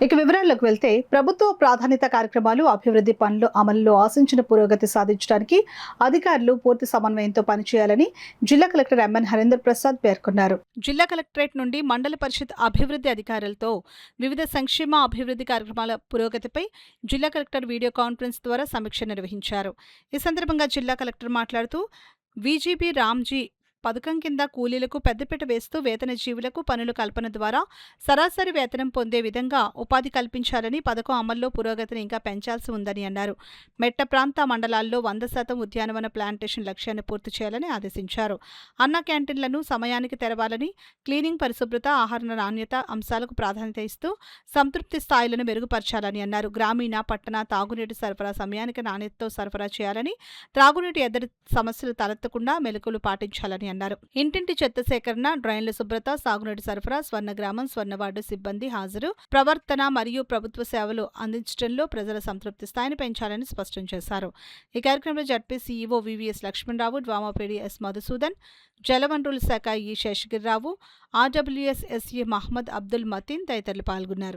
ఇక వివరాల్లోకి వెళ్తే ప్రభుత్వ ప్రాధాన్యత కార్యక్రమాలు అభివృద్ధి పనులు అమలులో ఆశించిన పురోగతి సాధించడానికి అధికారులు పూర్తి సమన్వయంతో పనిచేయాలని జిల్లా కలెక్టర్ ఎంఎన్ హరీందర్ ప్రసాద్ పేర్కొన్నారు. జిల్లా కలెక్టరేట్ నుండి మండల పరిషత్ అభివృద్ధి అధికారులతో వివిధ సంక్షేమ అభివృద్ధి కార్యక్రమాల పురోగతిపై జిల్లా కలెక్టర్ వీడియో కాన్ఫరెన్స్ ద్వారా సమీక్ష నిర్వహించారు. ఈ సందర్భంగా జిల్లా కలెక్టర్ మాట్లాడుతూ విజిబి రామ్జీ పథకం కింద కూలీలకు పెద్దపీట వేస్తూ వేతన జీవులకు పనుల కల్పన ద్వారా సరాసరి వేతనం పొందే విధంగా ఉపాధి కల్పించాలని, పథకం అమల్లో పురోగతిని ఇంకా పెంచాల్సి ఉందని అన్నారు. మెట్ట ప్రాంత మండలాల్లో 100% ఉద్యానవన ప్లాంటేషన్ లక్ష్యాన్ని పూర్తి చేయాలని ఆదేశించారు. అన్న క్యాంటీన్లను సమయానికి తెరవాలని, క్లీనింగ్, పరిశుభ్రత, ఆహార నాణ్యత అంశాలకు ప్రాధాన్యత ఇస్తూ సంతృప్తి స్థాయిలను మెరుగుపరచాలని అన్నారు. గ్రామీణ, పట్టణ తాగునీటి సరఫరా సమయానికి నాణ్యతతో సరఫరా చేయాలని, త్రాగునీటి ఎద్దడి సమస్యలు తలెత్తకుండా మెలకువలు పాటించాలని అన్నారు. ఇంటింటి చెత్త సేకరణ, డ్రైన్ల శుభ్రత, సాగునీటి సరఫరా, స్వర్ణగ్రామం, స్వర్ణవార్డు సిబ్బంది హాజరు, ప్రవర్తన మరియు ప్రభుత్వ సేవలు అందించడంలో ప్రజల సంతృప్తి స్థాయిని పెంచాలని స్పష్టం చేశారు. ఈ కార్యక్రమంలో ZP CEO VVS Lakshmanarao, DWAMA PD S Madhusudan, జలవనరుల శాఖ ఈ శేషగిరిరావు, ఆర్డబ్ల్యూఎస్ ఎస్ఏ మహమ్మద్ అబ్దుల్ మతీన్ తదితరులు పాల్గొన్నారు.